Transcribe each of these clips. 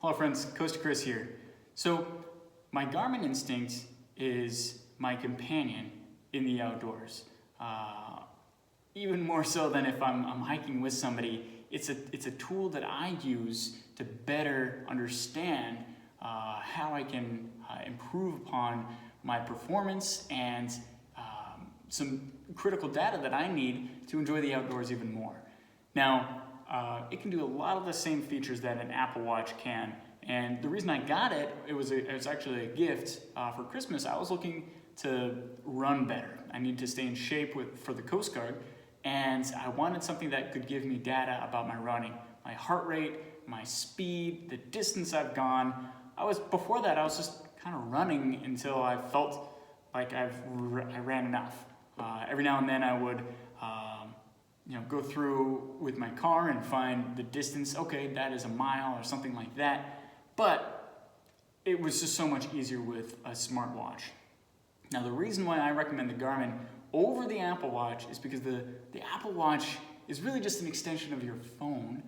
Hello friends, Coast Chris here. So my Garmin Instinct is my companion in the outdoors. Even more so than if I'm hiking with somebody. It's a tool that I use to better understand how I can improve upon my performance and some critical data that I need to enjoy the outdoors even more. Now, it can do a lot of the same features that an Apple Watch can, and the reason I got it, it was actually a gift for Christmas. I was looking to run better. I needed to stay in shape for the Coast Guard, and I wanted something that could give me data about my running, my heart rate, my speed, the distance I've gone. Before that, I was just kind of running until I felt like I ran enough. Every now and then I would go through with my car and find the distance. Okay, that is a mile or something like that. But it was just so much easier with a smartwatch. Now, the reason why I recommend the Garmin over the Apple Watch is because the Apple Watch is really just an extension of your phone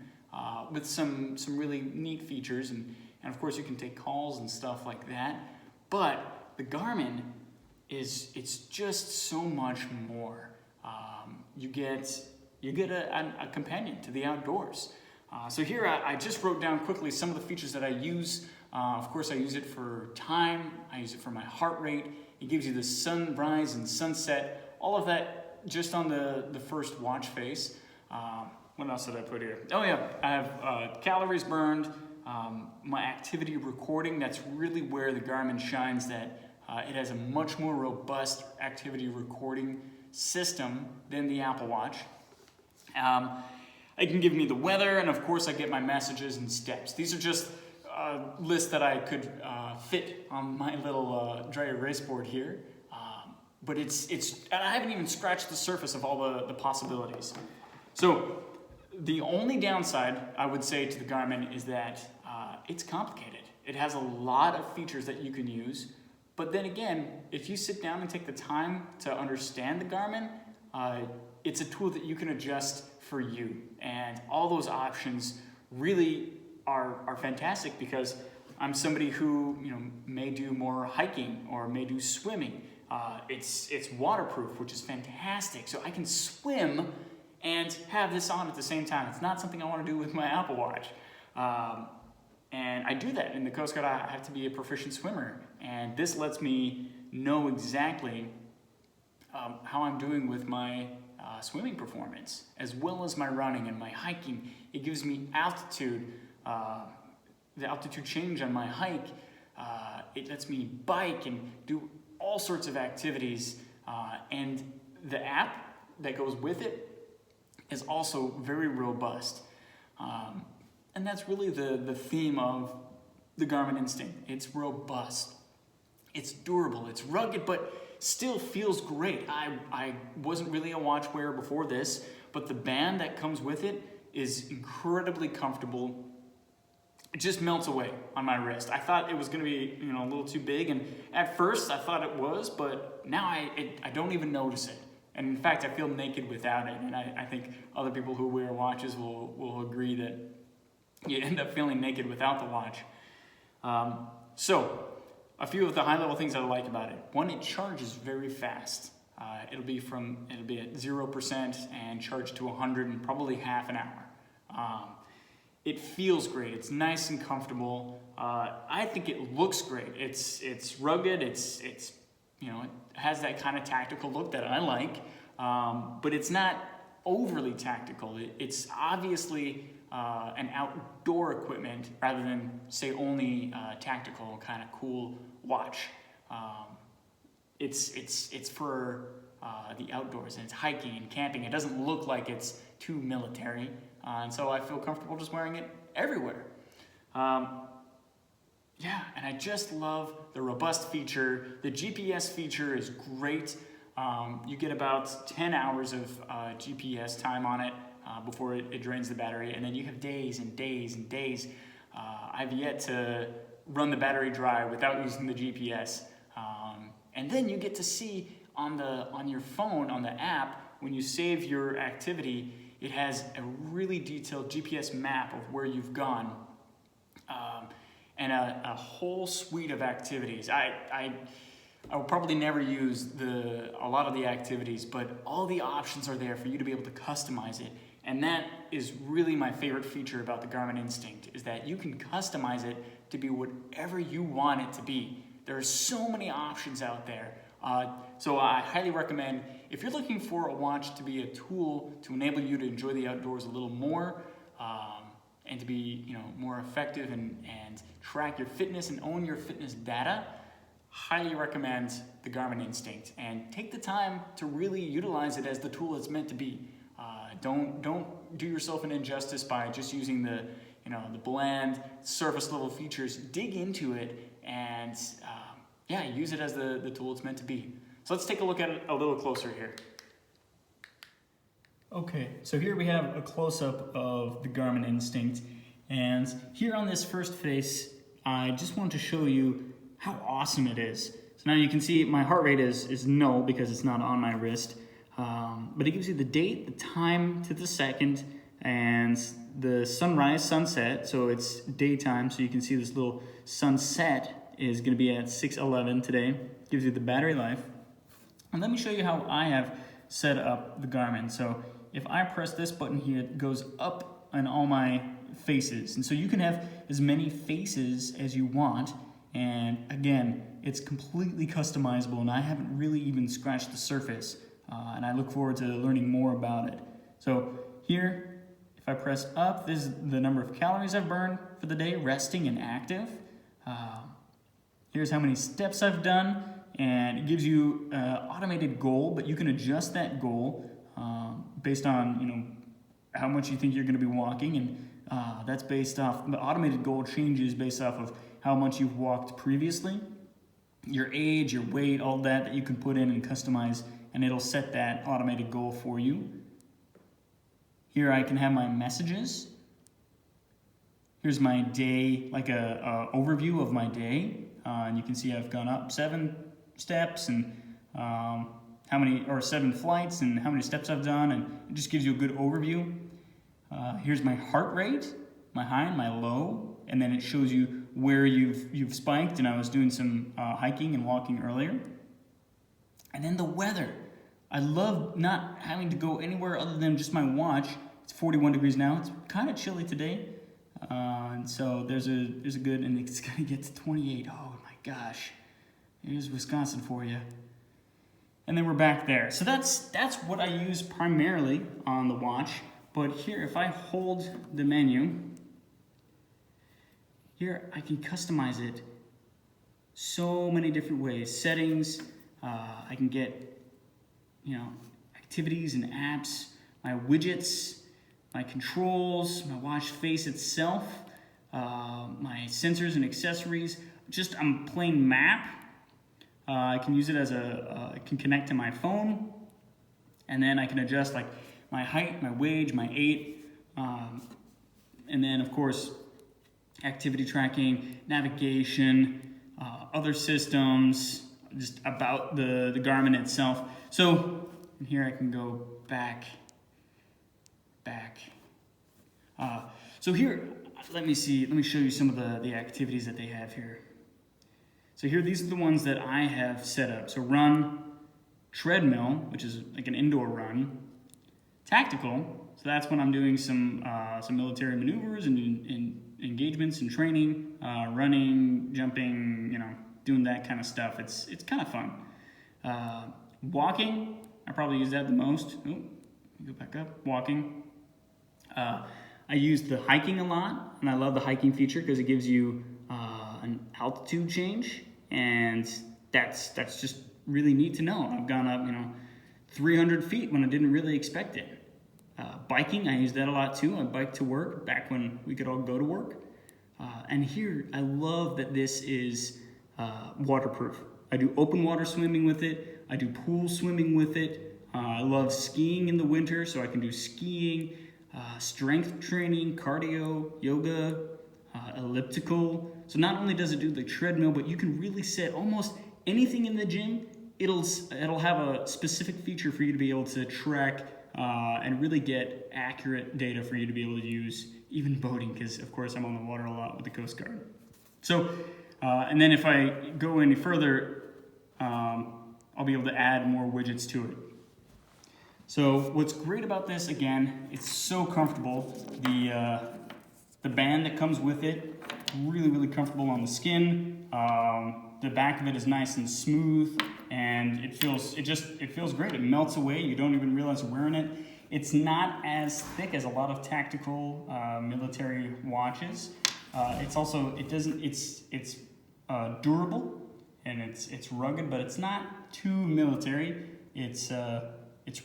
with some really neat features. And of course, you can take calls and stuff like that. But the Garmin it's just so much more. You get a companion to the outdoors. So here I just wrote down quickly some of the features that I use. Of course, I use it for time. I use it for my heart rate. It gives you the sunrise and sunset. All of that just on the first watch face. What else did I put here? Oh yeah, I have calories burned. My activity recording. That's really where the Garmin shines. That it has a much more robust activity recording system than the Apple Watch. It can give me the weather, and of course I get my messages and steps. These are just lists that I could fit on my little dry erase board here. But I haven't even scratched the surface of all the possibilities. So the only downside I would say to the Garmin is that it's complicated. It has a lot of features that you can use. But then again, if you sit down and take the time to understand the Garmin, it's a tool that you can adjust for you. And all those options really are fantastic because I'm somebody who may do more hiking or may do swimming. It's waterproof, which is fantastic. So I can swim and have this on at the same time. It's not something I want to do with my Apple Watch. And I do that in the Coast Guard. I have to be a proficient swimmer, and this lets me know exactly how I'm doing with my swimming performance, as well as my running and my hiking. It gives me altitude, the altitude change on my hike. It lets me bike and do all sorts of activities, and the app that goes with it is also very robust. And that's really the theme of the Garmin Instinct. It's robust, it's durable, it's rugged, but still feels great. I wasn't really a watch wearer before this, but the band that comes with it is incredibly comfortable. It just melts away on my wrist. I thought it was going to be a little too big, and at first I thought it was, but now I don't even notice it. And in fact, I feel naked without it, and I think other people who wear watches will agree that you end up feeling naked without the watch. So, a few of the high-level things I like about it. One, it charges very fast. It'll be at 0% and charge to 100 in probably half an hour. It feels great. It's nice and comfortable. I think it looks great. It's rugged. It has that kind of tactical look that I like, but it's not overly tactical. It's obviously an outdoor equipment rather than say only tactical kind of cool watch. It's for the outdoors, and it's hiking and camping. It doesn't look like it's too military, and so I feel comfortable just wearing it everywhere. Yeah, and I just love the robust feature. The GPS feature is great. You get about 10 hours of GPS time on it before it drains the battery, and then you have days and days and days. I've yet to run the battery dry without using the GPS. And then you get to see on your phone, on the app, when you save your activity, it has a really detailed GPS map of where you've gone. and a whole suite of activities. I will probably never use a lot of the activities, but all the options are there for you to be able to customize it. And that is really my favorite feature about the Garmin Instinct, is that you can customize it to be whatever you want it to be. There are so many options out there. So I highly recommend, if you're looking for a watch to be a tool to enable you to enjoy the outdoors a little more, and to be more effective and track your fitness and own your fitness data, highly recommend the Garmin Instinct, and take the time to really utilize it as the tool it's meant to be. Don't do yourself an injustice by just using the bland surface level features. Dig into it and use it as the tool it's meant to be. So let's take a look at it a little closer here. Okay, so here we have a close-up of the Garmin Instinct, and here on this first face, I just wanted to show you how awesome it is. So now you can see my heart rate is null because it's not on my wrist, but it gives you the date, the time to the second, and the sunrise, sunset, so it's daytime, so you can see this little sunset is going to be at 6:11 today. Gives you the battery life. And let me show you how I have set up the Garmin. So if I press this button here, it goes up on all my faces. And so you can have as many faces as you want. And again, it's completely customizable, and I haven't really even scratched the surface. And I look forward to learning more about it. So here, if I press up, this is the number of calories I've burned for the day, resting and active. Here's how many steps I've done, and it gives you an automated goal, but you can adjust that goal based on how much you think you're going to be walking, and that's based off, the automated goal changes based off of how much you've walked previously, your age, your weight, all that you can put in and customize, and it'll set that automated goal for you. Here I can have my messages. Here's my day, like a overview of my day, and you can see I've gone up 7 steps and 7 flights and how many steps I've done, and it just gives you a good overview. Here's my heart rate, my high and my low, and then it shows you where you've spiked, and I was doing some hiking and walking earlier. And then the weather. I love not having to go anywhere other than just my watch. It's 41 degrees now. It's kind of chilly today. And so there's a good, and it's gonna get to 28. Oh my gosh. Here's Wisconsin for you. And then we're back there. So that's what I use primarily on the watch. But here, if I hold the menu, here I can customize it so many different ways. Settings, I can get, activities and apps, my widgets, my controls, my watch face itself, my sensors and accessories, just a plain map. I can use it as I can connect to my phone, and then I can adjust like my height, my weight, my age, and then of course activity tracking, navigation, other systems, just about the Garmin itself. So here I can go back. So here, let me show you some of the activities that they have here. So here, these are the ones that I have set up. So run, treadmill, which is like an indoor run, tactical, so that's when I'm doing some military maneuvers and engagements and training, running, jumping, doing that kind of stuff. It's kind of fun. Walking, I probably use that the most. Oh, go back up. Walking. I use the hiking a lot, and I love the hiking feature because it gives you an altitude change, and that's just really neat to know. I've gone up, 300 feet when I didn't really expect it. Biking, I use that a lot too. I bike to work back when we could all go to work. And here, I love that this is waterproof. I do open water swimming with it. I do pool swimming with it. I love skiing in the winter, so I can do skiing, strength training, cardio, yoga, elliptical. So not only does it do the treadmill, but you can really set almost anything in the gym. It'll have a specific feature for you to be able to track and really get accurate data for you to be able to use, even boating, because of course I'm on the water a lot with the Coast Guard. So, and then if I go any further, I'll be able to add more widgets to it. So what's great about this, again, it's so comfortable. The band that comes with it, really comfortable on the skin. The back of it is nice and smooth, and it feels great. It melts away. You don't even realize you're wearing it. It's not as thick as a lot of tactical military watches. It's durable and it's rugged, but it's not too military. It's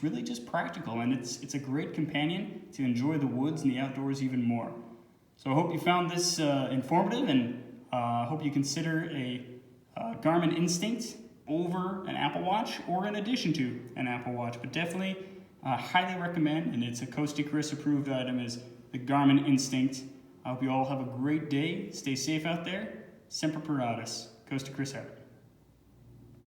really just practical, and it's a great companion to enjoy the woods and the outdoors even more. So I hope you found this informative, and I hope you consider a Garmin Instinct over an Apple Watch or in addition to an Apple Watch. But definitely highly recommend, and it's a Coast Chris approved item, is the Garmin Instinct. I hope you all have a great day. Stay safe out there. Semper Paratus. Coast Chris out.